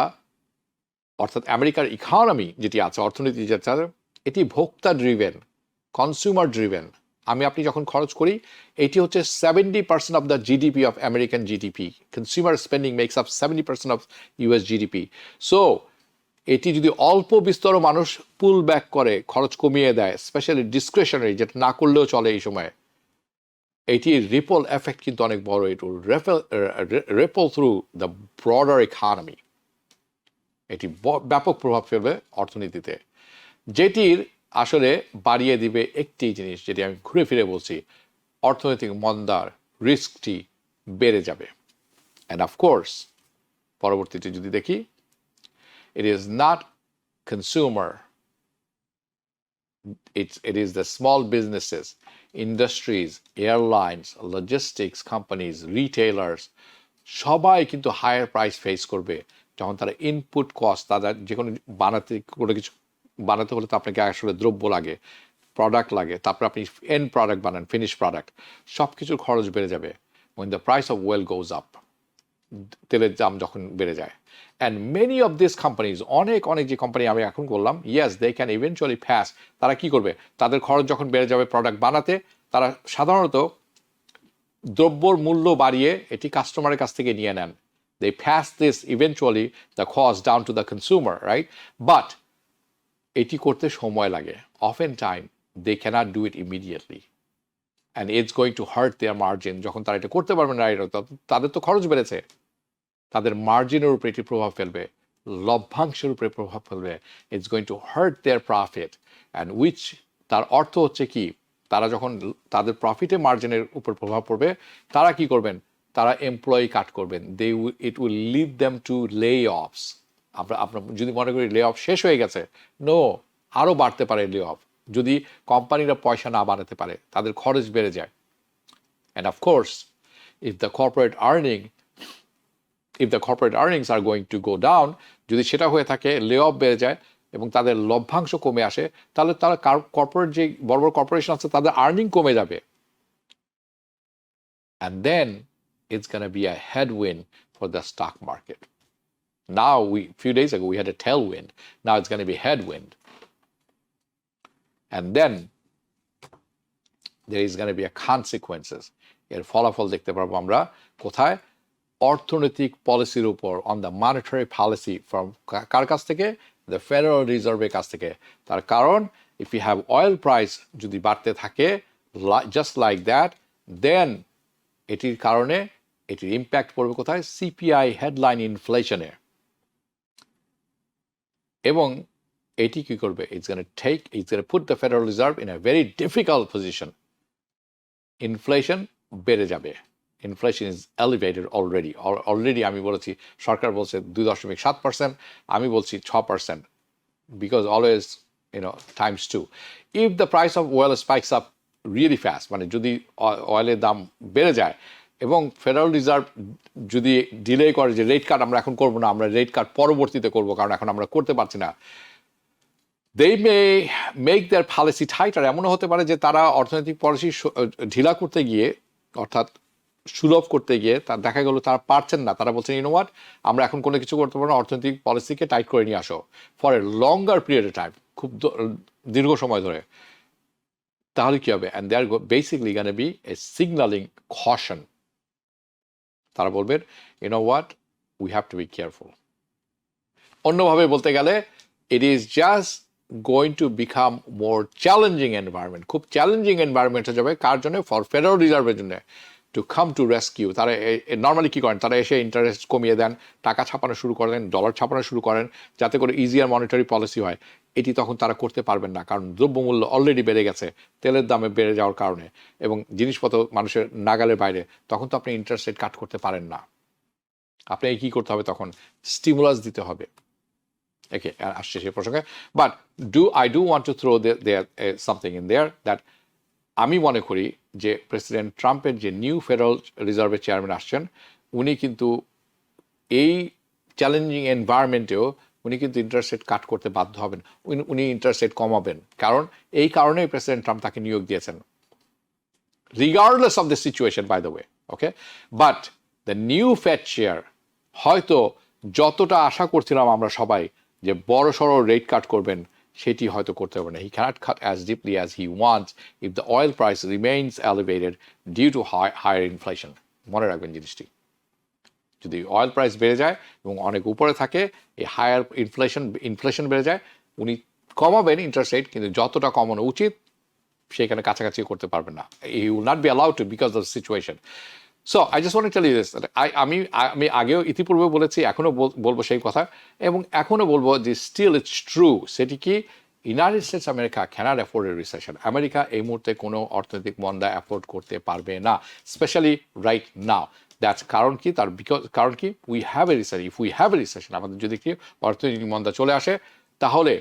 Speaker 1: অর্থাৎ আমেরিকার ইকোনমি যেটি আছে, অর্থনীতি যেটা আছে, এটি ভোক্তা ড্রিভেন, কনজিউমার ড্রিভেন। আপনি যখন খরচ করি, এটি হচ্ছে 70% of the GDP of American GDP. Consumer spending makes up 70% of US GDP. So এটি যদি অল্প বিস্তর মানুষ পুল ব্যাক করে, খরচ কমিয়ে দেয়, স্পেশালি ডিসক্রিশনারি, যেটা না করলেও চলে এই সময়, এটির রিপল এফেক্ট কিন্তু অনেক বড়। It will ripple through the broader economy. এটি ব্যাপক প্রভাব ফেলবে অর্থনীতিতে, যেটির আসলে বাড়িয়ে দিবে একটি জিনিস, যেটি আমি ঘুরে ফিরে বলছি, অর্থনৈতিক মন্দার রিস্কটি বেড়ে যাবে। অ্যান্ড অফকোর্স পরবর্তীতে যদি দেখি, it is not consumer, it is the small businesses, industries, airlines, logistics companies, retailers, সবাই কিন্তু হায়ার প্রাইস ফেস করবে যখন তারা ইনপুট কস্ট, তাদের যে কোনো কোনো কিছু বানাতে হলে তো আপনাকে আসলে দ্রব্য লাগে, প্রোডাক্ট লাগে, তারপরে আপনি এন্ড প্রোডাক্ট বানান, ফিনিশ প্রোডাক্ট, সব কিছুর খরচ বেড়ে যাবে। when the price of oil goes up, তেলের দাম যখন বেড়ে যায়। And many of this companies, অনেক যে কোম্পানি আমি এখন বললাম, yes they can eventually pass, তারা কি করবে? তাদের খরচ যখন বেড়ে যাবে প্রোডাক্ট বানাতে, তারা সাধারণত দ্রব্যর মূল্য বাড়িয়ে এটি কাস্টমারের কাছ থেকে নিয়ে নেন। They pass this eventually the cost down to the consumer, right? But এটি করতে সময় লাগে। Often time they can't do it immediately, and it's going to hurt their margin. যখন তারা এটা করতে পারবে না, তাদের তো খরচ বেড়েছে, তাদের মার্জিনের উপরে এটি প্রভাব ফেলবে, লভ্যাংশের উপরে প্রভাব ফেলবে। It's going to hurt their profit, and which, তার অর্থ হচ্ছে কি, তারা যখন তাদের প্রফিটে মার্জিনের উপর প্রভাব পড়বে, তারা কি করবেন? তারা এমপ্লয়ি কাট করবেন। It will lead them to লে অফস। আপনার যদি মনে করি লে অফ শেষ হয়ে গেছে, নো, আরও বাড়তে পারে লে অফ, যদি কোম্পানিরা পয়সা না বাড়াতে পারে, তাদের খরচ বেড়ে যায়। And of course if the corporate earnings are going to go down, যদি সেটা হয়ে থাকে, লে অফ বেড়ে যায় এবং তাদের লভ্যাংশ কমে আসে, তাহলে তারা কর্পোরেট যে বড় বড় কর্পোরেশন আছে, তাদের আর্নিং কমে যাবে। And then it's going to be a headwind for the stock market. Now, few days ago, we had a tailwind. Now it's going to be headwind. And then there is going to be a consequences. এর ফলাফল দেখতে পারবো আমরা কোথায়? অর্থনৈতিক পলিসির উপর, on the monetary policy, from কার কাছ থেকে? দ্য ফেডারেল রিজার্ভের কাছ থেকে। তার কারণ, if you have oil price যদি বাড়তে থাকে জাস্ট লাইক দ্যাট, দেন এটির কারণে এটির ইম্প্যাক্ট পড়বে কোথায়? সিপিআই, হেডলাইন ইনফ্লেশনে। এবং এটি কি করবে? It's gonna put the federal reserve in a very difficult position. Inflation বেড়ে যাবে। Inflation is elevated already. আমি বলেছি, সরকার বলছে 2.7%, আমি বলছি 6%, because always times 2. If the price of oil spikes up really fast, মানে যদি অয়েলের দাম বেড়ে যায় এবং ফেডারেল রিজার্ভ যদি ডিলে করে যে রেট কাট আমরা এখন করবো না, আমরা রেট কাট পরবর্তীতে করবো, কারণ এখন আমরা করতে পারছি না, they may make their policy tighter. এমনও হতে পারে যে তারা অর্থনৈতিক পলিসি ঢিলা করতে গিয়ে, অর্থাৎ সুলভ করতে গিয়ে, তার দেখা গেল তারা পারছেন না, তারা বলছেন, ইউ নো হোয়াট, আমরা এখন কোনো কিছু করতে পারবো না, অর্থনৈতিক পলিসিকে টাইট করে নিয়ে আসো for a longer period of time, খুব দীর্ঘ সময় ধরে। তাহলে কি হবে? And they are basically gonna be a signalling caution. তারা বলবেন, you know what, we have to be careful. অন্যভাবে বলতে গেলে, it is just going to become more challenging environment. খুব চ্যালেঞ্জিং এনভায়রনমেন্ট হয়ে যাবে কার জন্য? ফর ফেডারেল রিজার্ভের জন্য টু কাম টু রেস্কিউ। তারা নর্মালি কী করেন? তারা এসে ইন্টারেস্ট কমিয়ে দেন, টাকা ছাপানো শুরু করেন, ডলার ছাপানো শুরু করেন, যাতে করে ইজিয়ার মনিটারি পলিসি হয়। এটি তখন তারা করতে পারবেন না, কারণ দ্রব্যমূল্য অলরেডি বেড়ে গেছে তেলের দামে বেড়ে যাওয়ার কারণে, এবং জিনিসপত্র মানুষের নাগালের বাইরে। তখন তো আপনি ইন্টারেস্ট রেট কাট করতে পারেন না। আপনাকে কী করতে হবে তখন? স্টিমুলাস দিতে হবে। ওকে, আসছে সেই প্রসঙ্গে। But I do want to throw there something in there that আমি মনে করি যে প্রেসিডেন্ট ট্রাম্পের যে নিউ ফেডারেল রিজার্ভের চেয়ারম্যান আসছেন, উনি কিন্তু এই চ্যালেঞ্জিং এনভায়রনমেন্টেও উনি কিন্তু ইন্টারেস্ট রেট কাট করতে বাধ্য হবেন। উনি ইন্টারেস্ট রেট কমাবেন, কারণ এই কারণেই প্রেসিডেন্ট ট্রাম্প তাকে নিয়োগ দিয়েছেন, regardless of the situation, by the way. Okay, but the new Fed chair হয়তো যতটা আশা করছিলাম আমরা সবাই যে বড় সড়ো রেট কাট করবেন, সেটি হয়তো করতে পারবে না। He can't cut as deeply as he wants if the oil price remains elevated due to higher inflation. মনে রাখবেন জিনিসটি, যদি অয়েল প্রাইস বেড়ে যায় এবং অনেক উপরে থাকে, এই হায়ার ইনফ্লেশন বেড়ে যায়, উনি কমাবেন ইন্টারেস্ট রেট, কিন্তু যতটা কমানো উচিত সেখানে কাছাকাছি করতে পারবেন না। He will not be allowed to because of the situation. So I just want to tell you this, আমি আগেও ইতিপূর্বে বলেছি, এখনও বলবো সেই কথা, এবং এখনও বলবো যে স্টিল ইটস ট্রু। সেটি কি? United States America can't afford a recession. America এই মুহূর্তে কোনো অর্থনৈতিক মন্দা অ্যাফোর্ড করতে পারবে না, স্পেশালি রাইট নাও। দ্যাটস কারণ কি? কারণ কি? We have a recession. If we have a recession, আমাদের যদি কি অর্থনৈতিক মন্দা চলে আসে, তাহলে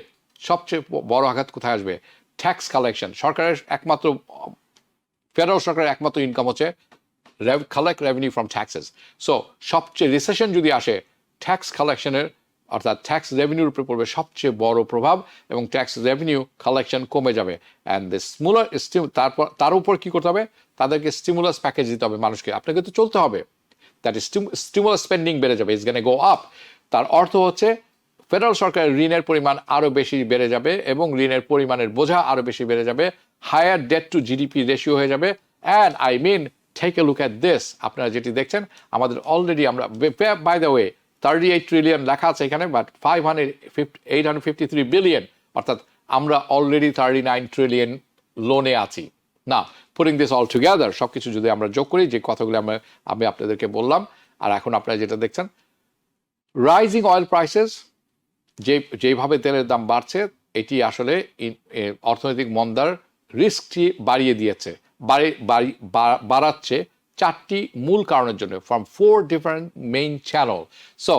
Speaker 1: সবচেয়ে বড় আঘাত কোথায় আসবে? Tax collection. সরকারের একমাত্র, ফেডারেল সরকারের একমাত্র ইনকাম হচ্ছে collect revenue from taxes. So সবচেয়ে রিসেশন যদি আসে, ট্যাক্স কালেকশনের অর্থাৎ ট্যাক্স রেভিনিউর উপরে পড়বে সবচেয়ে বড় প্রভাব, এবং ট্যাক্স রেভিনিউ কালেকশন কমে যাবে। অ্যান্ড দ্য তার উপর কী করতে হবে? তাদেরকে স্টিমুলাস প্যাকেজ দিতে হবে মানুষকে। আপনাকে তো চলতে হবে, দ্যাট ইজ স্টিমুলাস স্পেন্ডিং বেড়ে যাবে, ইজ গোনা গো আপ। তার অর্থ হচ্ছে ফেডারেল সরকারের ঋণের পরিমাণ আরও বেশি বেড়ে যাবে, এবং ঋণের পরিমাণের বোঝা আরও বেশি বেড়ে যাবে, higher debt to GDP ratio হয়ে যাবে। And I mean, take a look at this. আপনারা যেটি দেখছেন, আমাদের অলরেডি আমরা, বাই দ্য ওয়ে, 38 ট্রিলিয়ন লেখা আছে এখানে, বাট 853 বিলিয়ন, অর্থাৎ আমরা অলরেডি 39 ট্রিলিয়ন লোনে আছি না। পুটিং দিস অল টুগেদার, সব কিছু যদি আমরা যোগ করি, যে কথাগুলো আমি আপনাদেরকে বললাম, আর এখন আপনারা যেটা দেখছেন, রাইজিং অয়েল প্রাইসেস, যেভাবে তেলের দাম বাড়ছে, এটি আসলে অর্থনৈতিক মন্দার রিস্কটি বাড়িয়ে দিয়েছে, বাড়াচ্ছে চারটি মূল কারণের জন্য, from 4 different main channel. So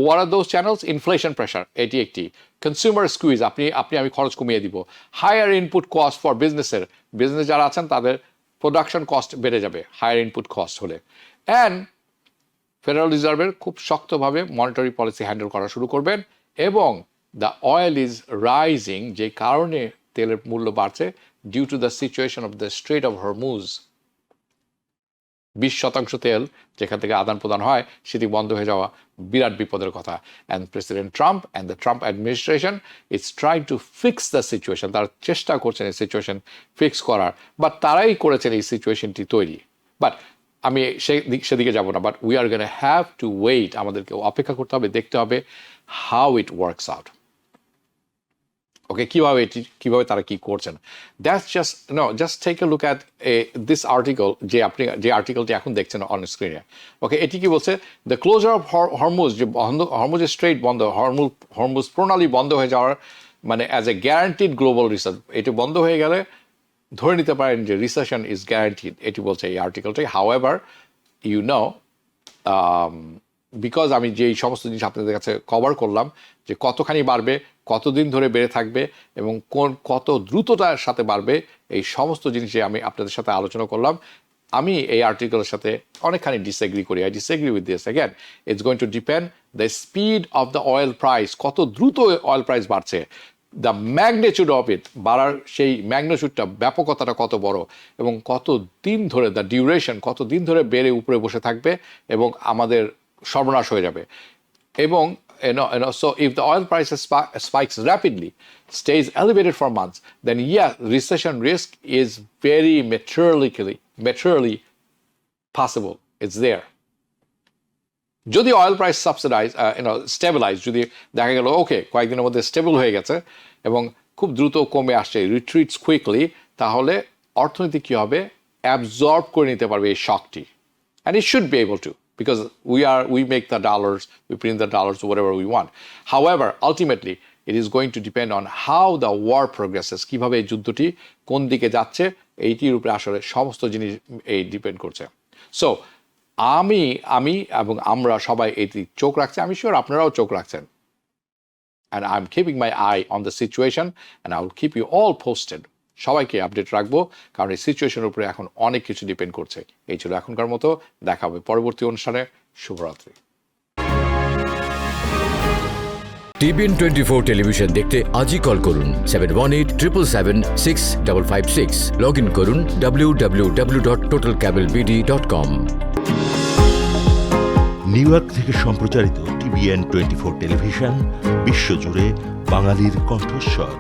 Speaker 1: what are those channels? Inflation pressure, এটি একটি। কনজিউমার স্কুইজ, আমি খরচ কমিয়ে দিব। Higher input cost for business যারা আছেন, তাদের প্রোডাকশন কস্ট বেড়ে যাবে হায়ার ইনপুট কস্ট হলে। অ্যান্ড ফেডারেল রিজার্ভের খুব শক্তভাবে মনিটারি পলিসি হ্যান্ডেল করা শুরু করবেন, এবং দ্য অয়েল ইজ রাইজিং, যে কারণে তেলের মূল্য বাড়ছে, due to the situation of the Strait of Hormuz. 20% তেল যেখান থেকে আদান প্রদান হয়, সেটি বন্ধ হয়ে যাওয়া বিরাট বিপদের কথা। And president Trump and the Trump administration is trying to fix the situation. তারা চেষ্টা করছেন এই সিচুয়েশন ফিক্স করার, বাট তারাই করেছেন এই সিচুয়েশনটি তৈরি। বাট আমি সেদিকে যাব না, but we are gonna have to wait. আমাদেরকে অপেক্ষা করতে হবে, দেখতে হবে how it works out. Okay, কিভাবে তারা কি করছেন। That's just take a look at this article, যে আর্টিকেলটি এখন দেখছেন অন স্ক্রিনে। ওকে, এটি কি বলছে? দ্য ক্লোজার অফ হরমুজ, যে হরমুজের স্ট্রেট বন্ধ, হরমুজ প্রণালী বন্ধ হয়ে যাওয়ার মানে as a guaranteed global research, এটি বন্ধ হয়ে গেলে ধরে নিতে পারেন যে রিসেশন ইজ গ্যারান্টিড, এটি বলছে এই আর্টিকেলটি। হাউএভার, ইউ নো, বিকজ আমি যেই সমস্ত জিনিস আপনাদের কাছে কভার করলাম, যে কতখানি বাড়বে, কতদিন ধরে বেড়ে থাকবে, এবং কত দ্রুততার সাথে বাড়বে, এই সমস্ত জিনিসে আমি আপনাদের সাথে আলোচনা করলাম। আমি এই আর্টিকেলের সাথে অনেকখানি ডিসএগ্রি করি। I disagree with this. Again, it's going to depend the speed of the oil price, কত দ্রুত অয়েল প্রাইস বাড়ছে, দ্য ম্যাগনিটিউড অফ ইট, বাড়ার সেই ম্যাগনিটিউডটা, ব্যাপকতাটা কত বড়, এবং কত দিন ধরে, দ্য ডিউরেশন, কত দিন ধরে বেড়ে উপরে বসে থাকবে, এবং আমাদের সর্বনাশ হয়ে যাবে। এবং so if the oil prices spikes rapidly, stays elevated for months, then yeah, recession risk is very materially possible. It's there. যদি অয়েল প্রাইস সাবসিডাইজ স্টেবিলাইজ, যদি দেখা গেল ওকে কয়েকদিনের মধ্যে স্টেবল হয়ে গেছে এবং খুব দ্রুত কমে আসছে, রিট্রিটস কুইকলি, তাহলে অর্থনীতি কী হবে, অ্যাবজর্ব করে নিতে পারবে এই শকটি, and it should be able to, because we make the dollars, we print the dollars, whatever we want. However, ultimately it is going to depend on how the war progresses, কিভাবে এই যুদ্ধটি কোন দিকে যাচ্ছে, এইটির উপরে আসলে সমস্ত জিনিস এই ডিপেন্ড করছে। সো আমি এবং আমরা সবাই এটি চোখ রাখছি, আমি শিওর আপনারাও চোখ রাখছেন, and I'm keeping my eye on the situation and I will keep you all posted. সবাইকে আপডেট রাখবো, কারণ এই সিচুয়েশনের উপরে এখন অনেক কিছু ডিপেন্ড করছে। এই ছিল এখনকার মতো, দেখা হবে পরবর্তী অনুষ্ঠানে। শুভরাত্রি।
Speaker 2: TBN 24 টেলিভিশন দেখতে আজই কল করুন 7187776556। লগ ইন করুন www.totalcablebd.com।
Speaker 3: নিউ ইয়র্ক থেকে সম্প্রচারিত TBN 24 টেলিভিশন বিশ্বজুড়ে বাঙালির কণ্ঠস্বর।